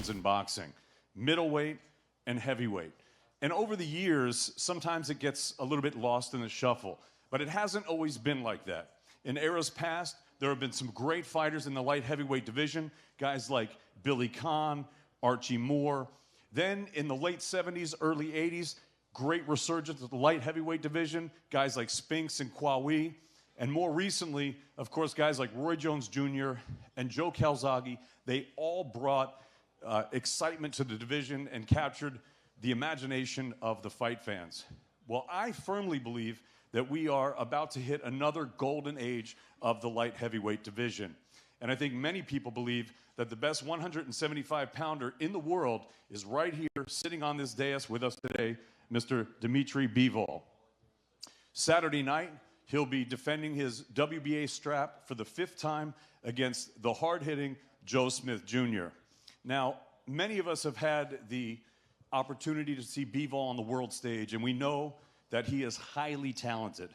divisions in boxing: middleweight and heavyweight. And over the years, sometimes it gets a little bit lost in the shuffle, but it hasn't always been like that. In eras past, there have been some great fighters in the light heavyweight division, guys like Billy Conn, Archie Moore. Then in the late 70s, early 80s, great resurgence of the light heavyweight division, guys like Spinks and Kwawi. And more recently, of course, guys like Roy Jones Jr. and Joe Calzaghe, they all brought excitement to the division and captured the imagination of the fight fans. Well, I firmly believe that we are about to hit another golden age of the light heavyweight division. And I think many people believe that the best 175-pounder in the world is right here, sitting on this dais with us today, Mr. Dimitri Bivol. Saturday night, he'll be defending his WBA strap for the 5th time against the hard-hitting Joe Smith Jr. Now, many of us have had the opportunity to see Bivol on the world stage, and we know that he is highly talented.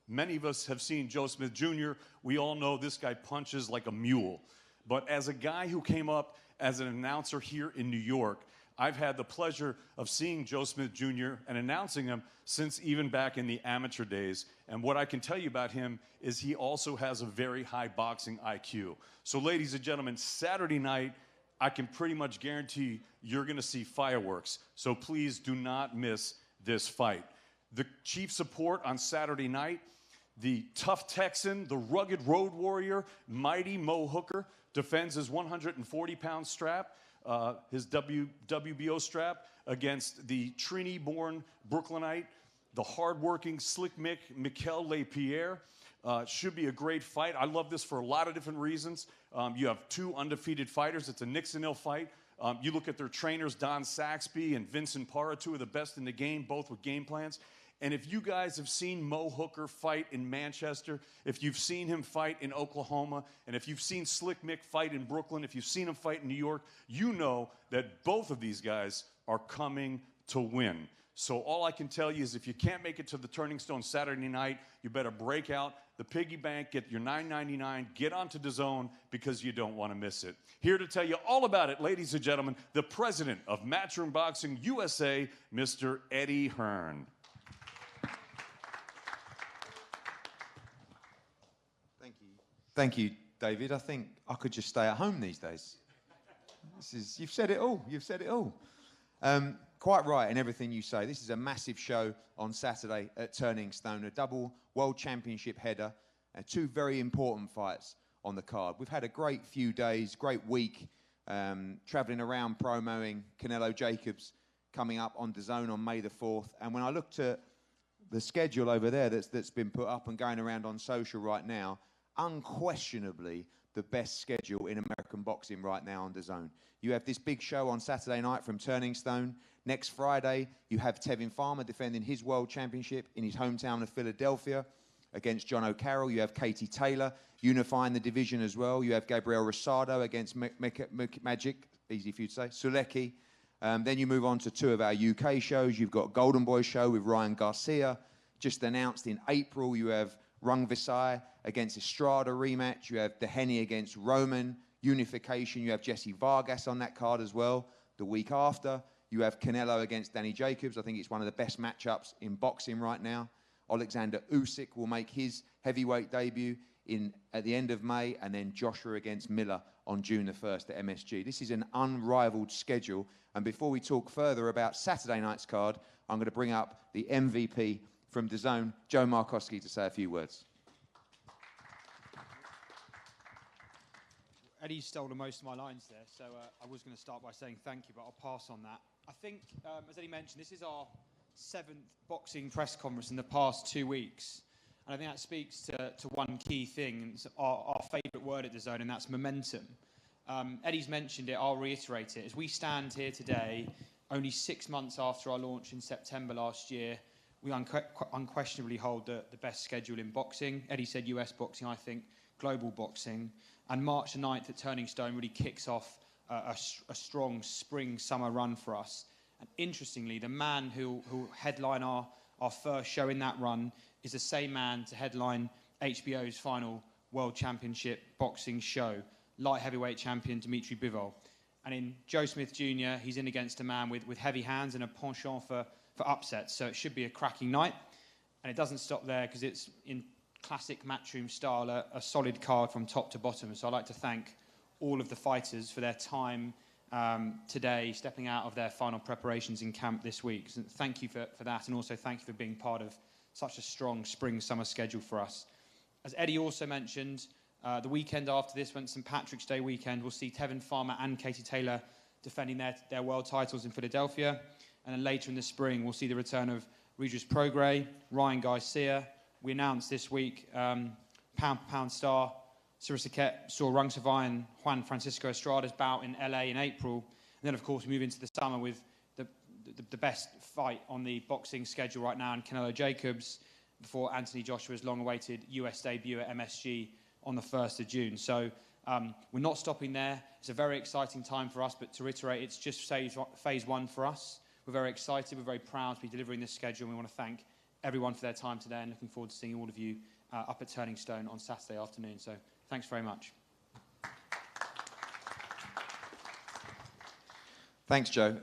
Many of us have seen Joe Smith Jr. We all know this guy punches like a mule. But as a guy who came up as an announcer here in New York, I've had the pleasure of seeing Joe Smith Jr. and announcing him since even back in the amateur days. And what I can tell you about him is he also has a very high boxing IQ. So ladies and gentlemen, Saturday night, I can pretty much guarantee you're going to see fireworks. So please do not miss this fight. The chief support on Saturday night, the tough Texan, the rugged road warrior, mighty Mo Hooker, defends his 140-pound strap, his WBO strap, against the Trini-born Brooklynite, the hardworking Slick Mick, Mikkel LesPierre. Should be a great fight. I love this for a lot of different reasons. You have 2 undefeated fighters. It's a Nixon-ill fight. You look at their trainers, Don Saxby and Vincent Parra, 2 of the best in the game, both with game plans. And if you guys have seen Mo Hooker fight in Manchester, if you've seen him fight in Oklahoma, and if you've seen Slick Mick fight in Brooklyn, if you've seen him fight in New York, you know that both of these guys are coming to win. So all I can tell you is if you can't make it to the Turning Stone Saturday night, you better break out the piggy bank, get your $9.99, get onto DAZN because you don't want to miss it. Here to tell you all about it, ladies and gentlemen, the president of Matchroom Boxing USA, Mr. Eddie Hearn. Thank you, David. I think I could just stay at home these days. You've said it all. You've said it all. Quite right in everything you say. This is a massive show on Saturday at Turning Stone, a double World Championship header, and 2 very important fights on the card. We've had a great few days, great week, travelling around promoting Canelo Jacobs coming up on DAZN on May the 4th. And when I looked at the schedule over there that's been put up and going around on social right now, unquestionably the best schedule in American boxing right now on DAZN. You have this big show on Saturday night from Turning Stone. Next Friday, you have Tevin Farmer defending his world championship in his hometown of Philadelphia against John O'Carroll. You have Katie Taylor unifying the division as well. You have Gabriel Rosado against Magic, easy for you to say, Sulecki. Then you move on to 2 of our UK shows. You've got Golden Boy show with Ryan Garcia. Just announced in April, you have Rung Visai against Estrada rematch. You have Dehenny against Roman. Unification. You have Jesse Vargas on that card as well. The week after, you have Canelo against Danny Jacobs. I think it's one of the best matchups in boxing right now. Alexander Usyk will make his heavyweight debut at the end of May, and then Joshua against Miller on June the 1st at MSG. This is an unrivaled schedule. And before we talk further about Saturday night's card, I'm going to bring up the MVP from DAZN, Joe Markowski, to say a few words. Eddie stole most of my lines there, so I was going to start by saying thank you, but I'll pass on that. I think, as Eddie mentioned, this is our 7th boxing press conference in the past 2 weeks. And I think that speaks to one key thing, it's our favourite word at DAZN, and that's momentum. Eddie's mentioned it, I'll reiterate it. As we stand here today, only 6 months after our launch in September last year, we unquestionably hold the best schedule in boxing. Eddie said US boxing, I think global boxing. And March the 9th at Turning Stone really kicks off a strong spring-summer run for us. And interestingly, the man who headline our first show in that run is the same man to headline HBO's final World Championship boxing show, light heavyweight champion Dimitri Bivol. And in Joe Smith Jr., he's in against a man with heavy hands and a penchant for upsets. So it should be a cracking night. And it doesn't stop there because it's in classic Matchroom style, a solid card from top to bottom. So I'd like to thank all of the fighters for their time today, stepping out of their final preparations in camp this week. So thank you for that, and also thank you for being part of such a strong spring-summer schedule for us. As Eddie also mentioned, the weekend after this, when St. Patrick's Day weekend, we'll see Tevin Farmer and Katie Taylor defending their world titles in Philadelphia. And then later in the spring, we'll see the return of Regis Prograis, Ryan Garcia. We announced this week pound-for-pound star Cyril Saket, Saul Rungsavai and Juan Francisco Estrada's bout in LA in April. And then, of course, we move into the summer with the best fight on the boxing schedule right now in Canelo Jacobs before Anthony Joshua's long-awaited US debut at MSG on the 1st of June. So we're not stopping there. It's a very exciting time for us, but to reiterate, it's just phase one for us. We're very excited. We're very proud to be delivering this schedule. And we want to thank everyone for their time today and looking forward to seeing all of you up at Turning Stone on Saturday afternoon. So thanks very much. Thanks, Joe.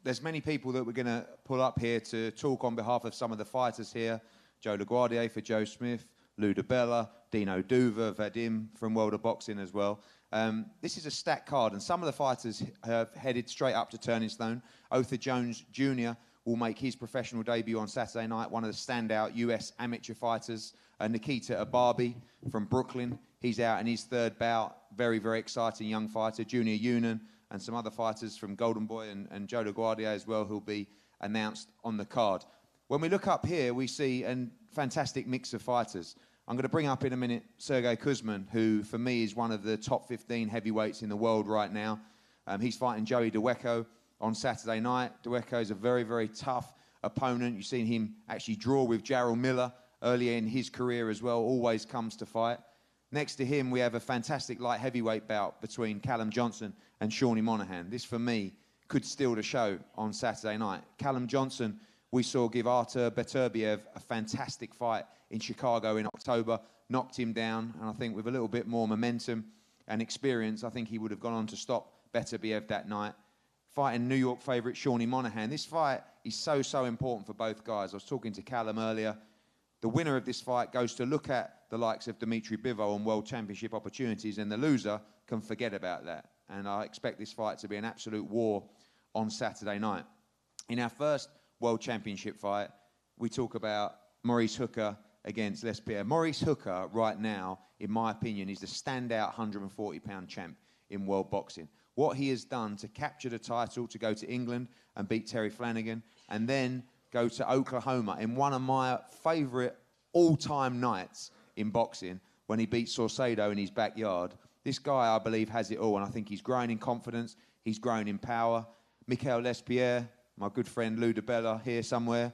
There's many people that we're going to pull up here to talk on behalf of some of the fighters here. Joe LaGuardia for Joe Smith, Lou DiBella, Dino Duva, Vadim from World of Boxing as well. This is a stacked card, and some of the fighters have headed straight up to Turning Stone. Otha Jones Jr. will make his professional debut on Saturday night, one of the standout US amateur fighters. Nikita Ababi from Brooklyn, he's out in his third bout. Very, very exciting young fighter. Junior Yunan and some other fighters from Golden Boy and Joe LaGuardia as well, who'll be announced on the card. When we look up here, we see a fantastic mix of fighters. I'm going to bring up in a minute Sergey Kuzmin, who for me is one of the top 15 heavyweights in the world right now. He's fighting Joey Daweko on Saturday night. Daweko is a very, very tough opponent. You've seen him actually draw with Jarrell Miller earlier in his career as well, always comes to fight. Next to him, we have a fantastic light heavyweight bout between Callum Johnson and Shawnee Monahan. This, for me, could steal the show on Saturday night. Callum Johnson, we saw give Artur Beterbiev a fantastic fight in Chicago in October, knocked him down, and I think with a little bit more momentum and experience, I think he would have gone on to stop Beterbiev that night. Fighting New York favourite Shawnee Monahan. This fight is so, so important for both guys. I was talking to Callum earlier. The winner of this fight goes to look at the likes of Dimitri Bivol and World Championship opportunities, and the loser can forget about that. And I expect this fight to be an absolute war on Saturday night. In our first World Championship fight, we talk about Maurice Hooker against LesPierre. Maurice Hooker, right now, in my opinion, is the standout 140-pound champ in world boxing. What he has done to capture the title, to go to England and beat Terry Flanagan, and then go to Oklahoma in one of my favourite all-time nights in boxing when he beat Saucedo in his backyard. This guy, I believe, has it all, and I think he's growing in confidence, he's growing in power. Mikkel LesPierre, my good friend Lou DiBella here somewhere,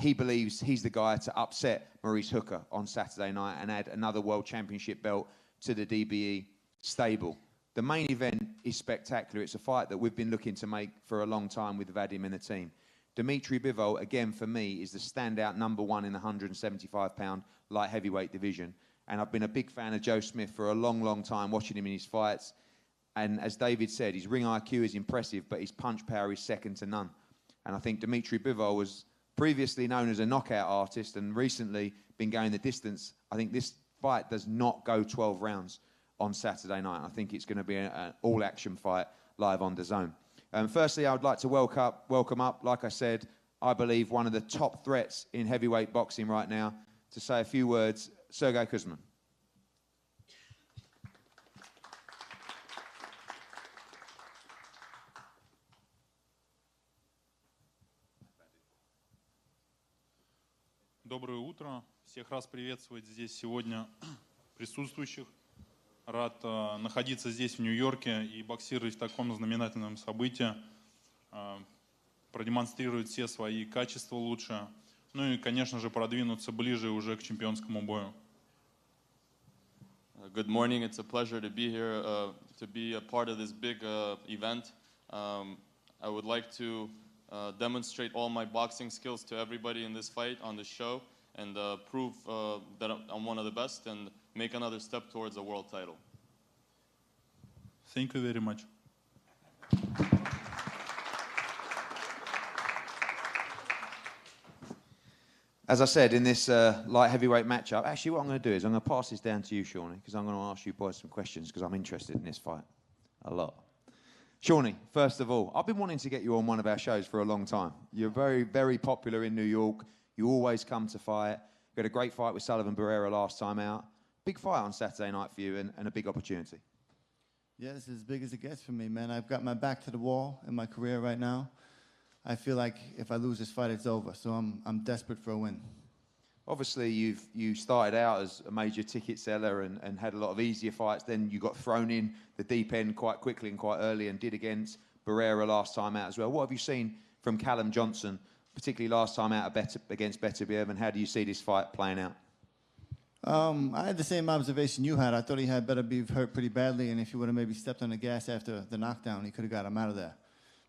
he believes he's the guy to upset Maurice Hooker on Saturday night and add another World Championship belt to the DBE stable. The main event is spectacular. It's a fight that we've been looking to make for a long time with Vadim and the team. Dimitri Bivol, again, for me, is the standout #1 in the 175-pound light heavyweight division. And I've been a big fan of Joe Smith for a long, long time, watching him in his fights. And as David said, his ring IQ is impressive, but his punch power is second to none. And I think Dimitri Bivol was previously known as a knockout artist and recently been going the distance. I think this fight does not go 12 rounds on Saturday night. I think it's going to be an all-action fight live on DAZN. Firstly, I would like to welcome up, like I said, I believe one of the top threats in heavyweight boxing right now, to say a few words, Sergey Kuzmin. Доброе утро. Всех раз приветствовать здесь сегодня присутствующих. Рад находиться здесь, в Нью-Йорке, и боксировать в таком знаменательном событии, продемонстрировать все свои качества лучше, ну и, конечно же, продвинуться ближе уже к чемпионскому бою. Good morning. It's a pleasure to be here, to be a part of this big event. I would like to demonstrate all my boxing skills to everybody in this fight, on this show, and prove that I'm one of the best and make another step towards a world title. Thank you very much. As I said, in this light heavyweight matchup, actually what I'm going to do is I'm going to pass this down to you, Shawnee, because I'm going to ask you boys some questions because I'm interested in this fight a lot. Shawnee, first of all, I've been wanting to get you on one of our shows for a long time. You're very, very popular in New York. You always come to fight. You had a great fight with Sullivan Barrera last time out. Big fight on Saturday night for you and a big opportunity. Yeah, this is as big as it gets for me, man. I've got my back to the wall in my career right now. I feel like if I lose this fight, it's over. So I'm desperate for a win. Obviously, you started out as a major ticket seller and had a lot of easier fights. Then you got thrown in the deep end quite quickly and quite early and did against Barrera last time out as well. What have you seen from Callum Johnson, particularly last time out against Beterbiev, and how do you see this fight playing out? I had the same observation you had. I thought he had Beterbiev hurt pretty badly, and if he would have maybe stepped on the gas after the knockdown, he could have got him out of there.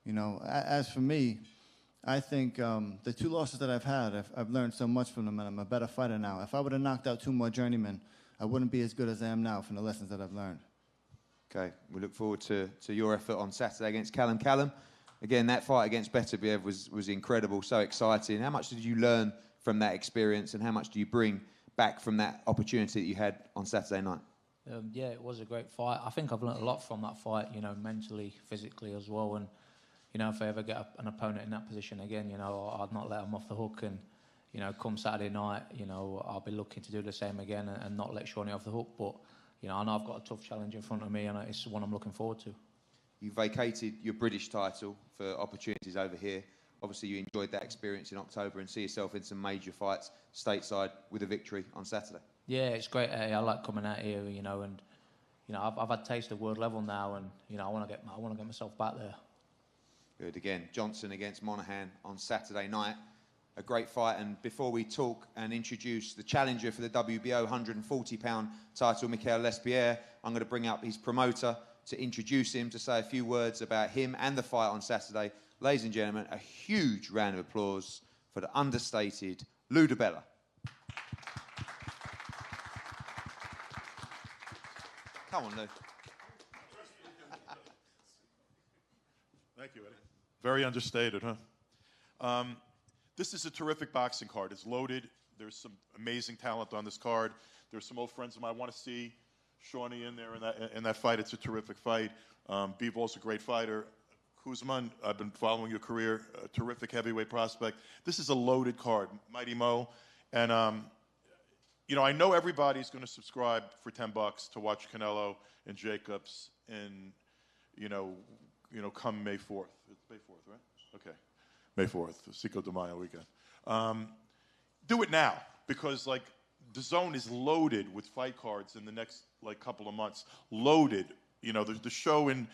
You know, as for me, I think the two losses that I've had, I've learned so much from them, and I'm a better fighter now. If I would have knocked out two more journeymen, I wouldn't be as good as I am now from the lessons that I've learned. Okay, we look forward to your effort on Saturday against Callum. Callum, again, that fight against Beterbiev was incredible, so exciting. How much did you learn from that experience, and how much do you bring back from that opportunity that you had on Saturday night? Yeah, it was a great fight. I think I've learned a lot from that fight, you know, mentally, physically as well. And, you know, if I ever get an opponent in that position again, you know, I'd not let him off the hook. And, you know, come Saturday night, you know, I'll be looking to do the same again and not let Shawnee off the hook. But, you know, I know I've got a tough challenge in front of me, and it's one I'm looking forward to. You vacated your British title for opportunities over here. Obviously, you enjoyed that experience in October and see yourself in some major fights stateside with a victory on Saturday. Yeah, it's great. I like coming out here, you know, and you know I've had taste of world level now, and you know I want to get myself back there. Good. Again, Johnson against Monahan on Saturday night. A great fight. And before we talk and introduce the challenger for the WBO 140-pound title, Mikkel LesPierre, I'm going to bring up his promoter to introduce him, to say a few words about him and the fight on Saturday. Ladies and gentlemen, a huge round of applause for the understated Lou DiBella. Come on, Lou. Thank you, Eddie. Very understated, huh? This is a terrific boxing card. It's loaded. There's some amazing talent on this card. There's some old friends of mine. I want to see Shawnee in there in that fight. It's a terrific fight. Bivol's a great fighter. Kuzman, I've been following your career, a terrific heavyweight prospect. This is a loaded card, Mighty Mo. And, you know, I know everybody's going to subscribe for $10 to watch Canelo and Jacobs in, you know, come May 4th. It's May 4th, right? Okay. May 4th, Cinco de Mayo weekend. Do it now, because, like, DAZN is loaded with fight cards in the next, like, couple of months. Loaded. You know, the show in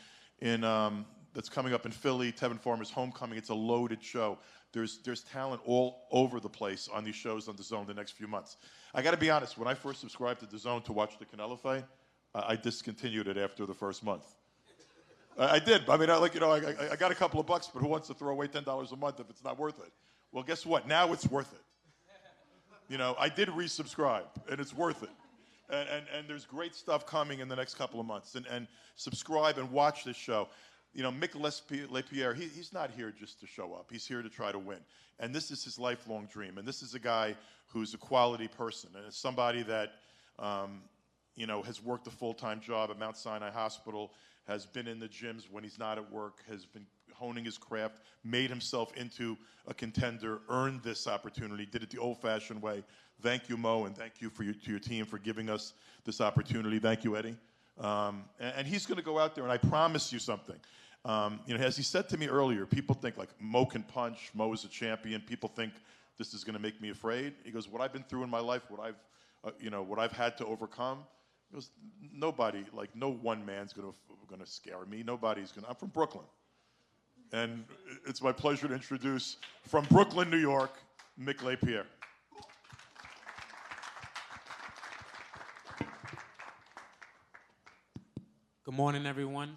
that's coming up in Philly, Tevin Farmer's Homecoming, it's a loaded show. There's talent all over the place on these shows on DAZN the next few months. I got to be honest, when I first subscribed to DAZN to watch the Canelo fight, I discontinued it after the first month. I did. I mean, I got a couple of bucks, but who wants to throw away $10 a month if it's not worth it? Well, guess what? Now it's worth it. You know, I did resubscribe, and it's worth it. And there's great stuff coming in the next couple of months. And subscribe and watch this show. You know, Mikkel LesPierre, he's not here just to show up. He's here to try to win. And this is his lifelong dream. And this is a guy who's a quality person. And it's somebody that, you know, has worked a full-time job at Mount Sinai Hospital, has been in the gyms when he's not at work, has been honing his craft, made himself into a contender, earned this opportunity, did it the old-fashioned way. Thank you, Mo, and thank you to your team for giving us this opportunity. Thank you, Eddie. And he's going to go out there, and I promise you something. You know, as he said to me earlier, people think, like, Mo can punch, Mo is a champion. People think this is going to make me afraid. He goes, what I've been through in my life, what I've had to overcome, he goes, nobody, like, no one man's going to scare me. Nobody's going to. I'm from Brooklyn. And it's my pleasure to introduce, from Brooklyn, New York, Mikkel LesPierre. Good morning, everyone.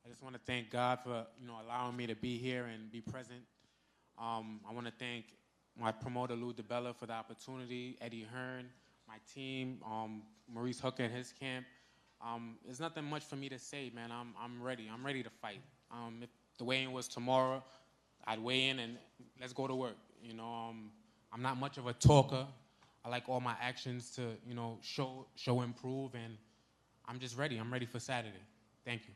I just want to thank God for, allowing me to be here and be present. I want to thank my promoter, Lou DiBella, for the opportunity, Eddie Hearn, my team, Maurice Hooker and his camp. There's nothing much for me to say, man. I'm ready. I'm ready to fight. If the weigh-in was tomorrow, I'd weigh in and let's go to work. You know, I'm not much of a talker. I like all my actions to, you know, show improve, and I'm just ready. I'm ready for Saturday. Thank you.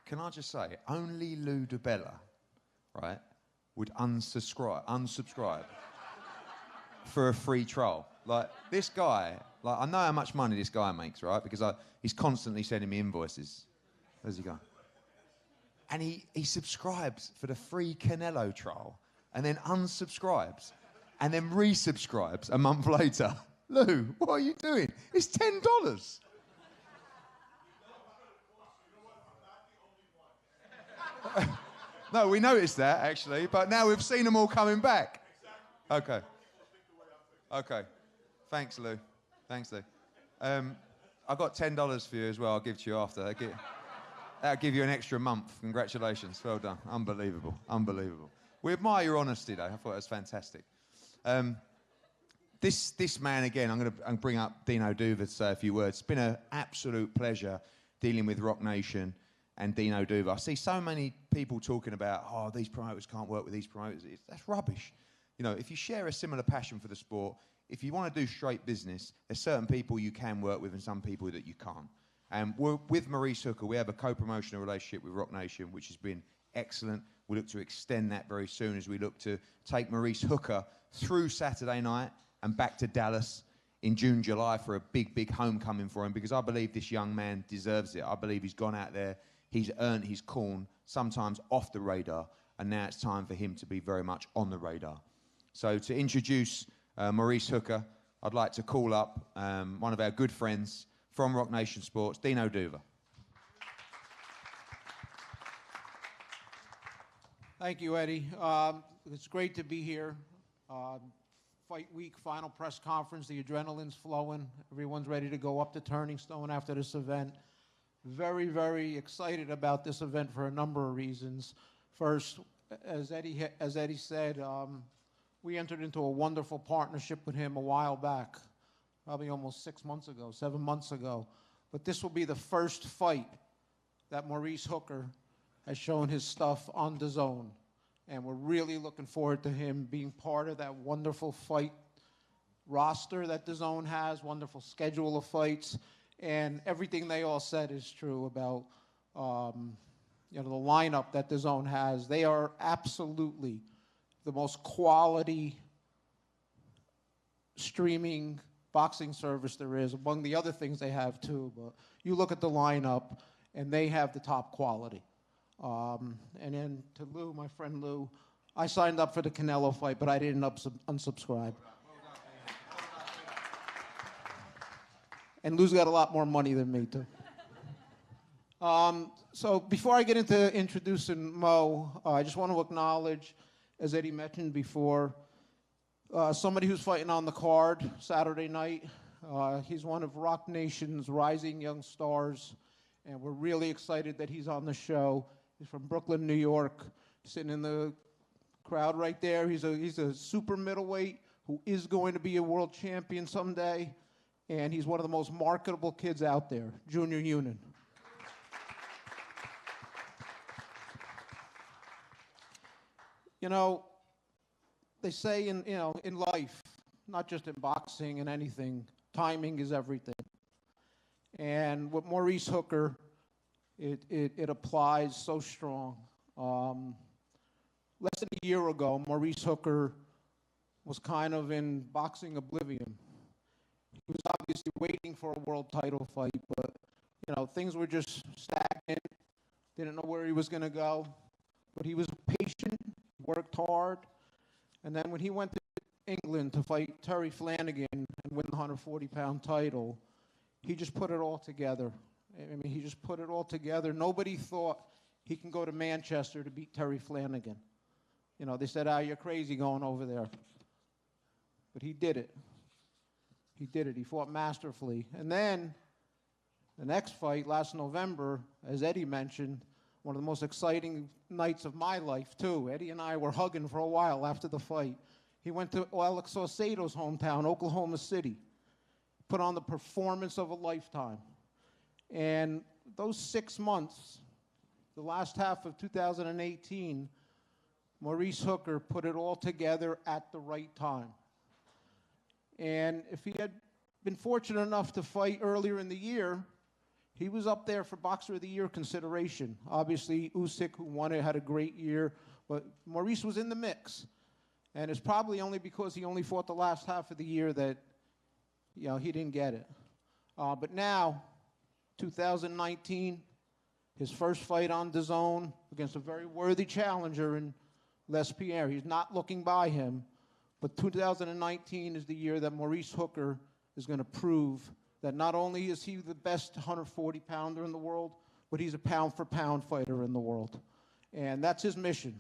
Can I just say, only Lou DiBella, right, would unsubscribe for a free trial. Like, this guy, like, I know how much money this guy makes, right, because he's constantly sending me invoices. Where's he going? And he subscribes for the free Canelo trial and then unsubscribes and then resubscribes a month later. Lou, what are you doing? It's $10. No, we noticed that, actually, but now we've seen them all coming back. Okay. Okay. Thanks, Lou. Thanks, Lou. I've got $10 for you as well. I'll give to you after. That'll give you an extra month. Congratulations. Well done. Unbelievable. Unbelievable. We admire your honesty, though. I thought it was fantastic. This man, again, I'm going to bring up Dino Duva to say a few words. It's been an absolute pleasure dealing with Rock Nation and Dino Duva. I see so many people talking about, oh, these promoters can't work with these promoters. That's rubbish. You know, if you share a similar passion for the sport, if you want to do straight business, there's certain people you can work with and some people that you can't. And with Maurice Hooker, we have a co-promotional relationship with Rock Nation, which has been excellent. We look to extend that very soon as we look to take Maurice Hooker through Saturday night and back to Dallas in June, July for a big, big homecoming for him, because I believe this young man deserves it. I believe he's gone out there, he's earned his corn, sometimes off the radar, and now it's time for him to be very much on the radar. So to introduce Maurice Hooker, I'd like to call up one of our good friends from Rock Nation Sports, Dino Duva. Thank you, Eddie. It's great to be here. Fight week, final press conference. The adrenaline's flowing. Everyone's ready to go up to Turning Stone after this event. Very, very excited about this event for a number of reasons. First, as Eddie said, we entered into a wonderful partnership with him a while back, probably almost 6 months ago, 7 months ago. But this will be the first fight that Maurice Hooker has shown his stuff on DAZN. And we're really looking forward to him being part of that wonderful fight roster that DAZN has, wonderful schedule of fights. And everything they all said is true about the lineup that DAZN has. They are absolutely the most quality streaming boxing service there is, among the other things they have too. But you look at the lineup, and they have the top quality. And then to Lou, my friend Lou, I signed up for the Canelo fight, but I didn't unsubscribe. And Lou's got a lot more money than me, too. So before I get into introducing Mo, I just want to acknowledge, as Eddie mentioned before, somebody who's fighting on the card Saturday night. He's one of Rock Nation's rising young stars, and we're really excited that he's on the show. He's from Brooklyn, New York, sitting in the crowd right there. He's a super middleweight who is going to be a world champion someday, and he's one of the most marketable kids out there, Junior Union. You know, they say in life, not just in boxing and anything, timing is everything. And with Maurice Hooker, it applies so strong. Less than a year ago, Maurice Hooker was kind of in boxing oblivion. He was obviously waiting for a world title fight, but things were just stagnant. Didn't know where he was going to go, but he was patient, worked hard, and then when he went to England to fight Terry Flanagan and win the 140-pound title, he just put it all together. I mean, he just put it all together. Nobody thought he can go to Manchester to beat Terry Flanagan. They said, you're crazy going over there. But he did it. He did it. He fought masterfully. And then the next fight, last November, as Eddie mentioned, one of the most exciting nights of my life, too. Eddie and I were hugging for a while after the fight. He went to Alex Saucedo's hometown, Oklahoma City, put on the performance of a lifetime. And those 6 months, the last half of 2018, Maurice Hooker put it all together at the right time. And if he had been fortunate enough to fight earlier in the year, he was up there for Boxer of the Year consideration. Obviously, Usyk, who won it, had a great year, but Maurice was in the mix. And it's probably only because he only fought the last half of the year that, you know, he didn't get it. But now, 2019, his first fight on DAZN against a very worthy challenger in LesPierre. He's not looking by him, but 2019 is the year that Maurice Hooker is going to prove that not only is he the best 140-pounder in the world, but he's a pound-for-pound fighter in the world. And that's his mission.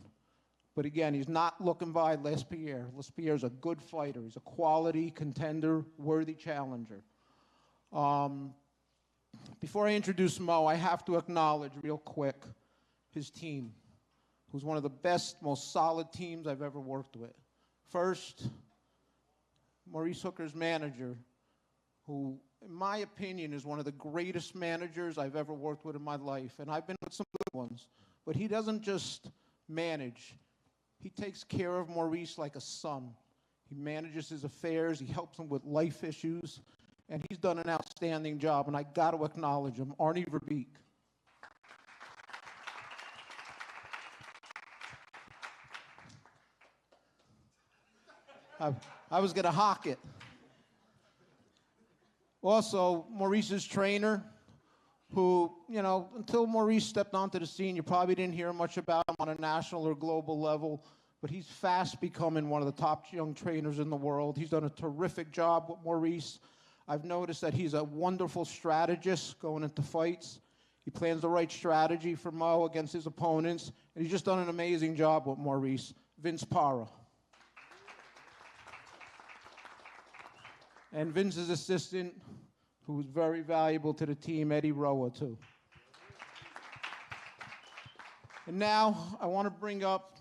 But again, he's not looking by LesPierre. LesPierre's a good fighter. He's a quality contender, worthy challenger. Before I introduce Mo, I have to acknowledge real quick his team, who's one of the best, most solid teams I've ever worked with. First, Maurice Hooker's manager, who, in my opinion, is one of the greatest managers I've ever worked with in my life. And I've been with some good ones. But he doesn't just manage. He takes care of Maurice like a son. He manages his affairs. He helps him with life issues. And he's done an outstanding job. And I got to acknowledge him, Arnie Verbeek. I was going to hawk it. Also, Maurice's trainer, who, you know, until Maurice stepped onto the scene, you probably didn't hear much about him on a national or global level, but he's fast becoming one of the top young trainers in the world. He's done a terrific job with Maurice. I've noticed that he's a wonderful strategist going into fights. He plans the right strategy for Mo against his opponents, and he's just done an amazing job with Maurice. Vince Parra. And Vince's assistant, who was very valuable to the team, Eddie Roa, too. And now I want to bring up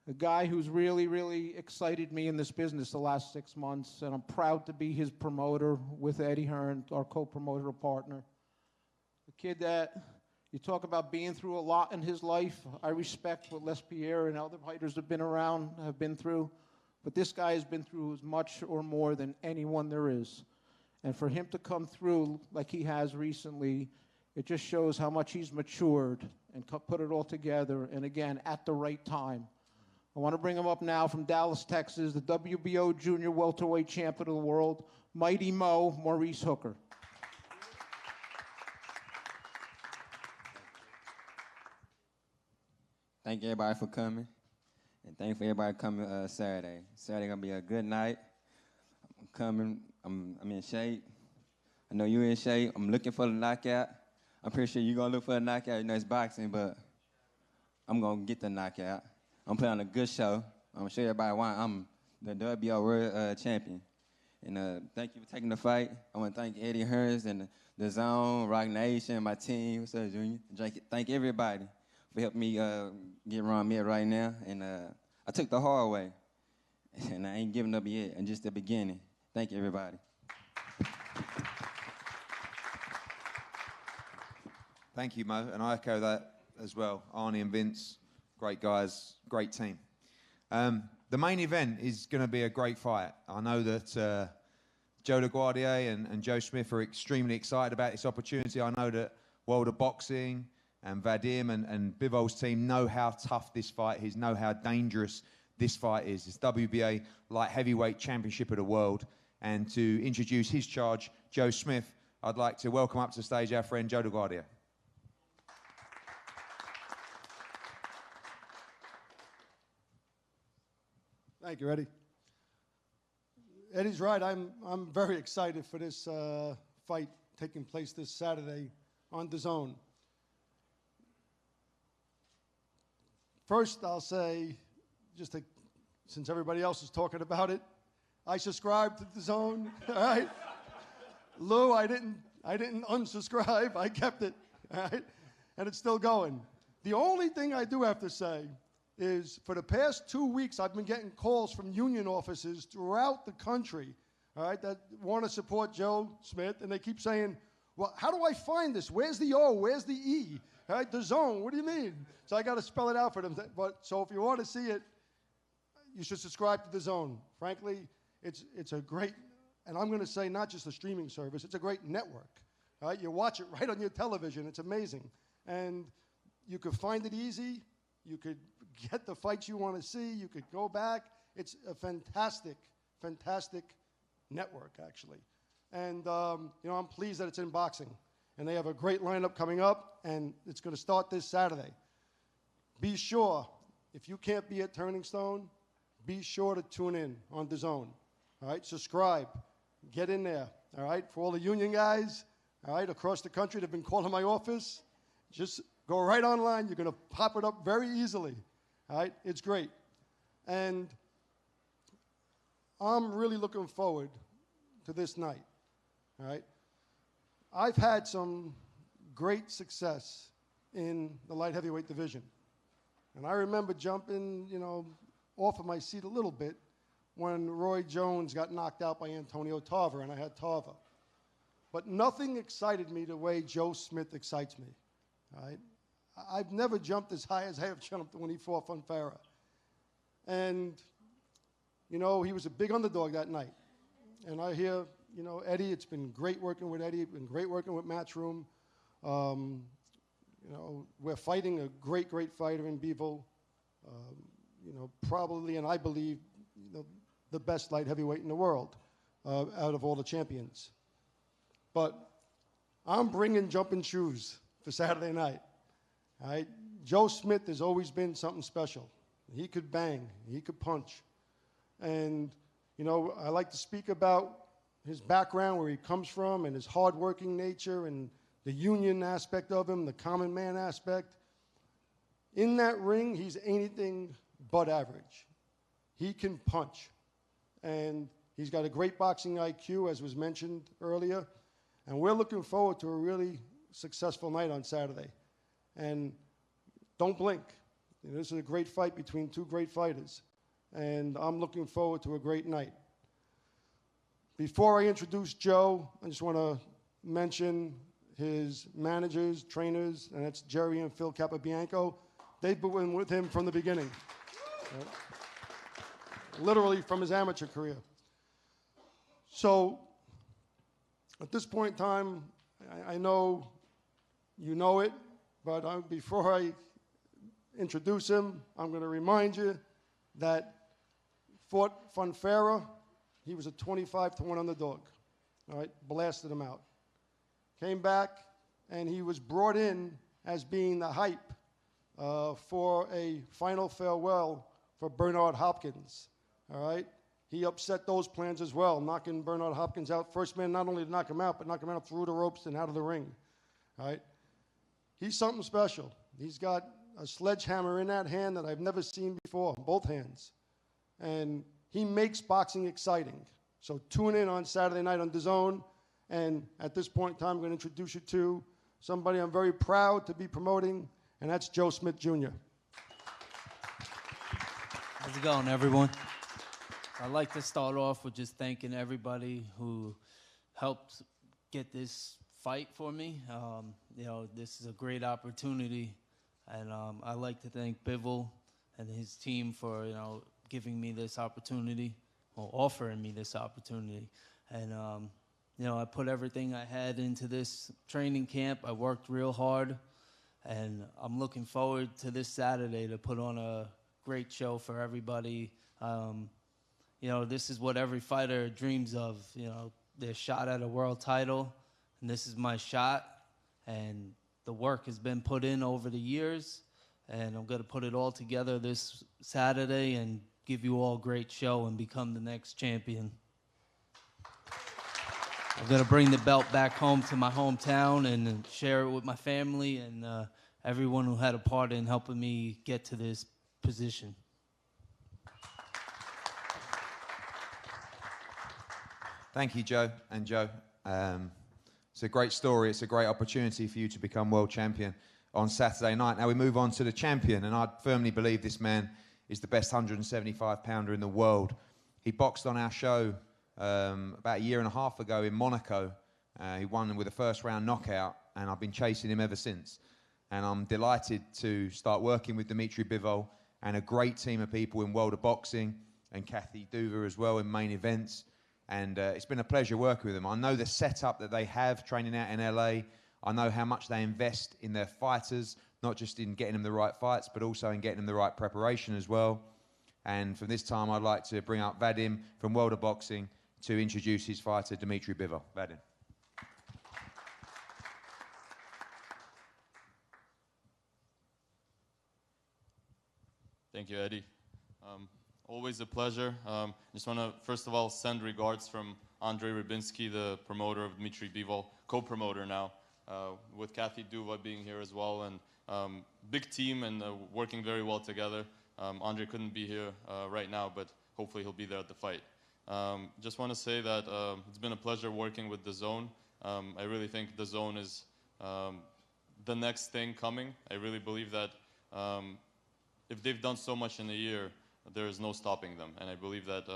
a guy who's really, really excited me in this business the last 6 months, and I'm proud to be his promoter with Eddie Hearn, our co-promoter partner. A kid that you talk about being through a lot in his life. I respect what LesPierre and other fighters have been around, have been through. But this guy has been through as much or more than anyone there is. And for him to come through like he has recently, it just shows how much he's matured and put it all together, and again, at the right time. I want to bring him up now from Dallas, Texas, the WBO junior welterweight champion of the world, Mighty Mo, Maurice Hooker. Thank everybody for coming. And thank you for everybody coming Saturday. Saturday gonna be a good night. I'm coming. I'm in shape. I know you're in shape. I'm looking for the knockout. I'm pretty sure you're gonna look for the knockout. You know it's boxing, but I'm gonna get the knockout. I'm putting on a good show. I'm gonna show everybody why I'm the WBO World Champion. And thank you for taking the fight. I want to thank Eddie Hearns and the Zone, Rock Nation, my team. What's up, Junior? Thank everybody for helping me get around me right now. And I took the hard way, and I ain't giving up yet. And just the beginning. Thank you, everybody. Thank you, Mo, and I echo that as well. Arnie and Vince, great guys, great team. The main event is going to be a great fight. I know that Joe LaGuardia and Joe Smith are extremely excited about this opportunity. I know that World of Boxing and Vadim and Bivol's team know how tough this fight is, know how dangerous this fight is. It's WBA light heavyweight championship of the world. And to introduce his charge, Joe Smith, I'd like to welcome up to the stage our friend Joe LaGuardia. Thank you, Eddie. Eddie's right. I'm very excited for this fight taking place this Saturday on DAZN. First, I'll say, since everybody else is talking about it, I subscribed to DAZN. All right. Lou, I didn't unsubscribe. I kept it. All right, and it's still going. The only thing I do have to say is for the past 2 weeks, I've been getting calls from union offices throughout the country, all right, that want to support Joe Smith, and they keep saying, Well, how do I find this? Where's the O? Where's the E? All right, DAZN, what do you mean? So I got to spell it out for them. So if you want to see it, you should subscribe to DAZN. Frankly, it's a great, and I'm going to say not just a streaming service, it's a great network. All right, you watch it right on your television. It's amazing. And you could find it easy. You could get the fights you want to see. You could go back. It's a fantastic, fantastic network, actually. And, I'm pleased that it's in boxing. And they have a great lineup coming up, and it's going to start this Saturday. Be sure, if you can't be at Turning Stone, be sure to tune in on DAZN. All right, subscribe. Get in there. All right, for all the union guys, all right, across the country that have been calling my office, just go right online. You're going to pop it up very easily. All right, it's great. And I'm really looking forward to this night. All right, I've had some great success in the light heavyweight division. And I remember jumping, off of my seat a little bit when Roy Jones got knocked out by Antonio Tarver, and I had Tarver. But nothing excited me the way Joe Smith excites me. All right? I've never jumped as high as I have jumped when he fought Fonfara. And, he was a big underdog that night. And I hear, Eddie, it's been great working with Eddie, it's been great working with Matchroom. We're fighting a great, great fighter in Bivol. Probably, and I believe, the best light heavyweight in the world out of all the champions. But I'm bringing jumping shoes for Saturday night. All right? Joe Smith has always been something special. He could bang. He could punch. And, I like to speak about his background, where he comes from, and his hardworking nature, and the union aspect of him, the common man aspect. In that ring, he's anything but average. He can punch. And he's got a great boxing IQ, as was mentioned earlier. And we're looking forward to a really successful night on Saturday. And don't blink. This is a great fight between two great fighters. And I'm looking forward to a great night. Before I introduce Joe, I just want to mention his managers, trainers, and that's Jerry and Phil Capobianco. They've been with him from the beginning. Literally from his amateur career. So, at this point in time, I know you know it, but before I introduce him, I'm going to remind you that fought Fonfara. He was a 25-1 underdog. All right, blasted him out. Came back, and he was brought in as being the hype for a final farewell for Bernard Hopkins. All right, he upset those plans as well, knocking Bernard Hopkins out. First man not only to knock him out, but knock him out through the ropes and out of the ring. All right, he's something special. He's got a sledgehammer in that hand that I've never seen before, both hands. And he makes boxing exciting. So tune in on Saturday night on DAZN. And at this point in time, I'm going to introduce you to somebody I'm very proud to be promoting, and that's Joe Smith Jr. How's it going, everyone? I'd like to start off with just thanking everybody who helped get this fight for me. This is a great opportunity, and I'd like to thank Bivol and his team for, giving me this opportunity, or offering me this opportunity. And, I put everything I had into this training camp. I worked real hard, and I'm looking forward to this Saturday to put on a great show for everybody. This is what every fighter dreams of, their shot at a world title, and this is my shot, and the work has been put in over the years, and I'm going to put it all together this Saturday and give you all a great show and become the next champion. I'm going to bring the belt back home to my hometown and share it with my family and everyone who had a part in helping me get to this position. Thank you, Joe. And Joe, it's a great story. It's a great opportunity for you to become world champion on Saturday night. Now we move on to the champion, and I firmly believe this man is the best 175-pounder in the world. He boxed on our show about a year and a half ago in Monaco, He won with a first-round knockout, and I've been chasing him ever since. And I'm delighted to start working with Dimitri Bivol and a great team of people in World of Boxing, and Kathy Duva as well in main events. And it's been a pleasure working with them. I know the setup that they have training out in LA. I know how much they invest in their fighters, not just in getting them the right fights, but also in getting them the right preparation as well. And from this time, I'd like to bring up Vadim from World of Boxing to introduce his fighter, Dimitri Bivol. Vadim. Thank you, Eddie. Always a pleasure. Just want to, first of all, send regards from Andrei Rybinski, the promoter of Dmitry Bivol, co-promoter now, with Kathy Duva being here as well, and big team and working very well together. Andrei couldn't be here right now, but hopefully he'll be there at the fight. Just want to say that it's been a pleasure working with DAZN. I really think DAZN is the next thing coming. I really believe that if they've done so much in a year, there is no stopping them. And I believe that,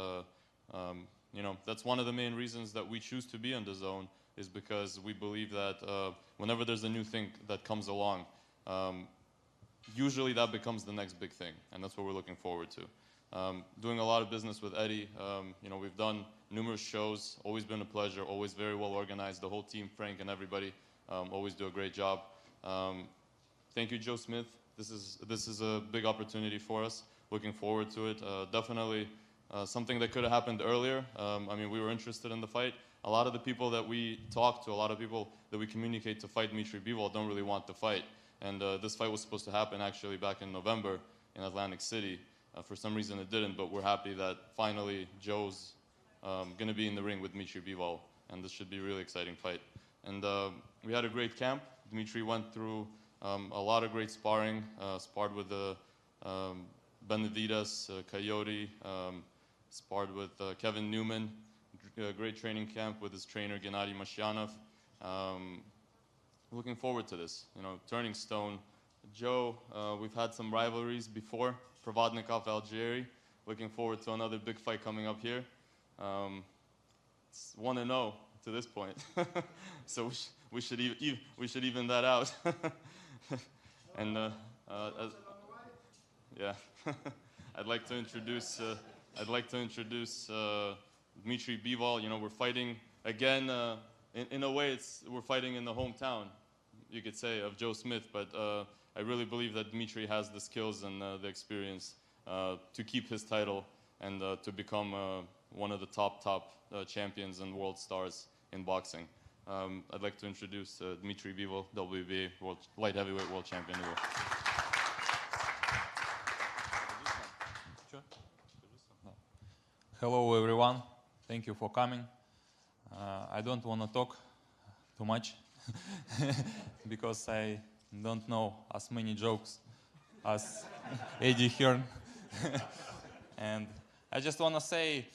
you know, that's one of the main reasons that we choose to be on DAZN, is because we believe that whenever there's a new thing that comes along, usually that becomes the next big thing. And that's what we're looking forward to. Doing a lot of business with Eddie, you know, we've done numerous shows, always been a pleasure, always very well organized. The whole team, Frank and everybody, always do a great job. Thank you, Joe Smith. This is a big opportunity for us. Looking forward to it. Definitely something that could have happened earlier. I mean, we were interested in the fight. A lot of the people that we talk to, a lot of people that we communicate to fight Dmitry Bivol don't really want the fight. And this fight was supposed to happen actually back in November in Atlantic City. For some reason it didn't, but we're happy that finally Joe's going to be in the ring with Dmitry Bivol, and this should be a really exciting fight. And we had a great camp. Dmitry went through a lot of great sparring, sparred with Benavides, Coyote, sparred with Kevin Newman, great training camp with his trainer Gennady Mashyanov. Looking forward to this, you know, turning stone. Joe, we've had some rivalries before, Provodnikov, Algieri. Looking forward to another big fight coming up here. It's 1-0 to this point, so we should even that out. And yeah, I'd like to introduce Dmitry Bivol. You know, we're fighting again. In a way, we're fighting in the hometown, you could say, of Joe Smith. But I really believe that Dmitry has the skills and the experience to keep his title and to become one of the top champions and world stars in boxing. I'd like to introduce Dmitry Bivol, WBA light heavyweight world champion. Hello everyone, thank you for coming. I don't want to talk too much because I don't know as many jokes as Eddie Hearn. And I just want to say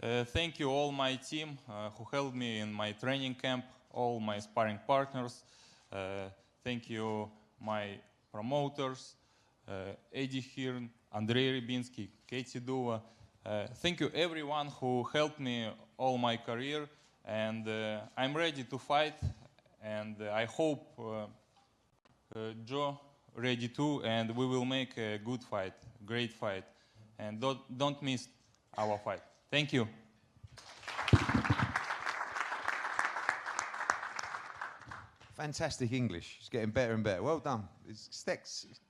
thank you all my team who helped me in my training camp, all my sparring partners. Thank you my promoters, Eddie Hearn, Andrei Rybinski, Katie Duva. Thank you everyone who helped me all my career, and I'm ready to fight, and I hope Joe ready too, and we will make a good fight, great fight, and don't miss our fight. Thank you. Fantastic English. It's getting better and better. Well done. It's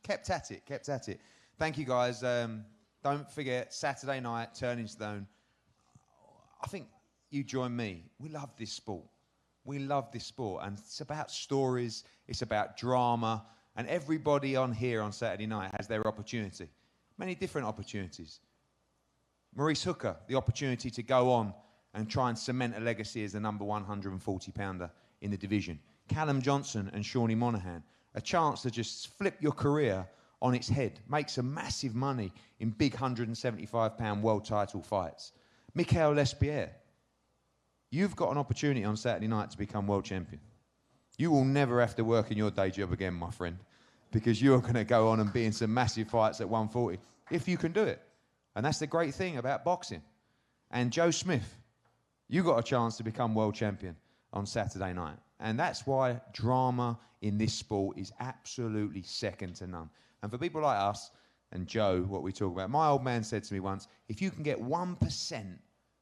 kept at it, kept at it. Thank you, guys. Don't forget, Saturday night, Turning Stone. I think you join me. We love this sport. We love this sport. And it's about stories. It's about drama. And everybody on here on Saturday night has their opportunity. Many different opportunities. Maurice Hooker, the opportunity to go on and try and cement a legacy as the number 140-pounder in the division. Callum Johnson and Shawnee Monahan, a chance to just flip your career on its head, make some massive money in big 175-pound world title fights. Mikkel LesPierre, you've got an opportunity on Saturday night to become world champion. You will never have to work in your day job again, my friend, because you're going to go on and be in some massive fights at 140, if you can do it. And that's the great thing about boxing. And Joe Smith, you got a chance to become world champion. on Saturday night. And that's why drama in this sport is absolutely second to none. And for people like us, and Joe, what we talk about, my old man said to me once, if you can get 1%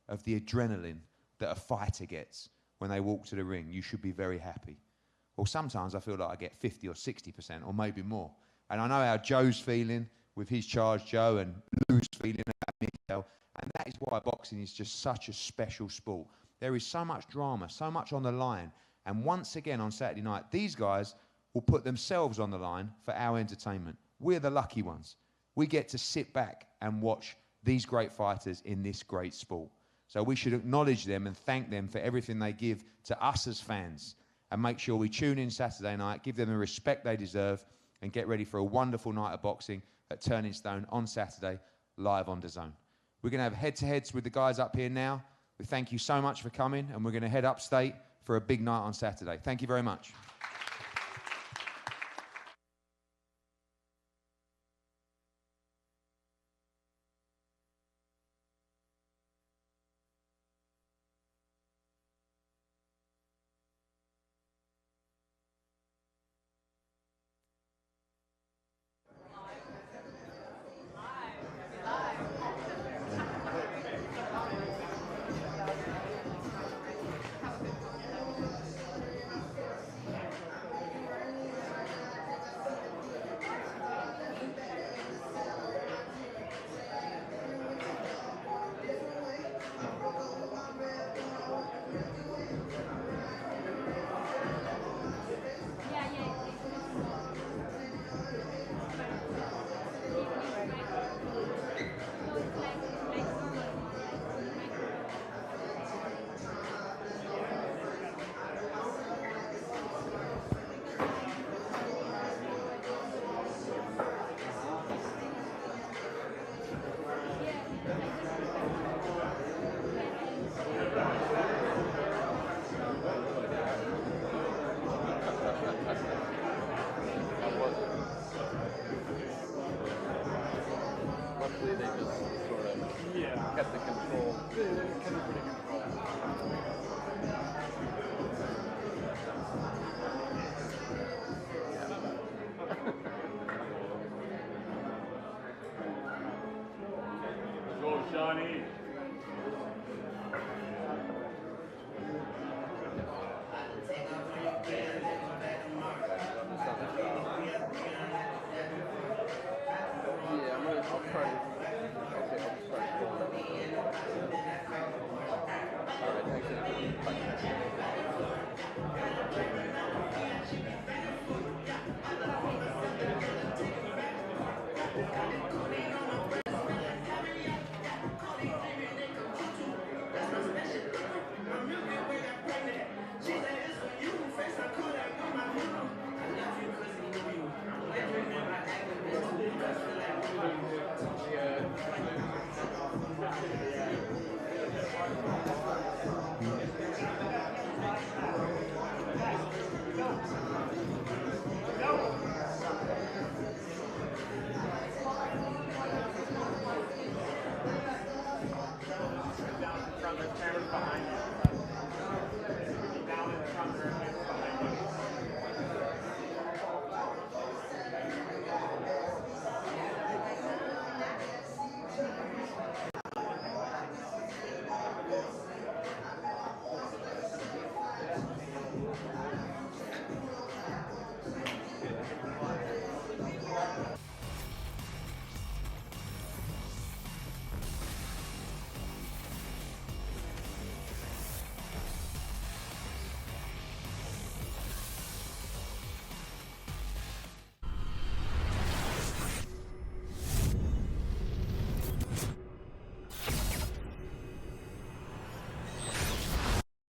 of the adrenaline that a fighter gets when they walk to the ring, you should be very happy. Well, sometimes I feel like I get 50 or 60%, or maybe more. And I know how Joe's feeling with his charge, Joe, and Lou's feeling about Mikkel. And that is why boxing is just such a special sport. There is so much drama, so much on the line. And once again on Saturday night, these guys will put themselves on the line for our entertainment. We're the lucky ones. We get to sit back and watch these great fighters in this great sport. So we should acknowledge them and thank them for everything they give to us as fans, and make sure we tune in Saturday night, give them the respect they deserve, and get ready for a wonderful night of boxing at Turning Stone on Saturday, live on DAZN. We're going to have head-to-heads with the guys up here now. We thank you so much for coming, and we're going to head upstate for a big night on Saturday. Thank you very much. Kept the control. Go, Shawnee.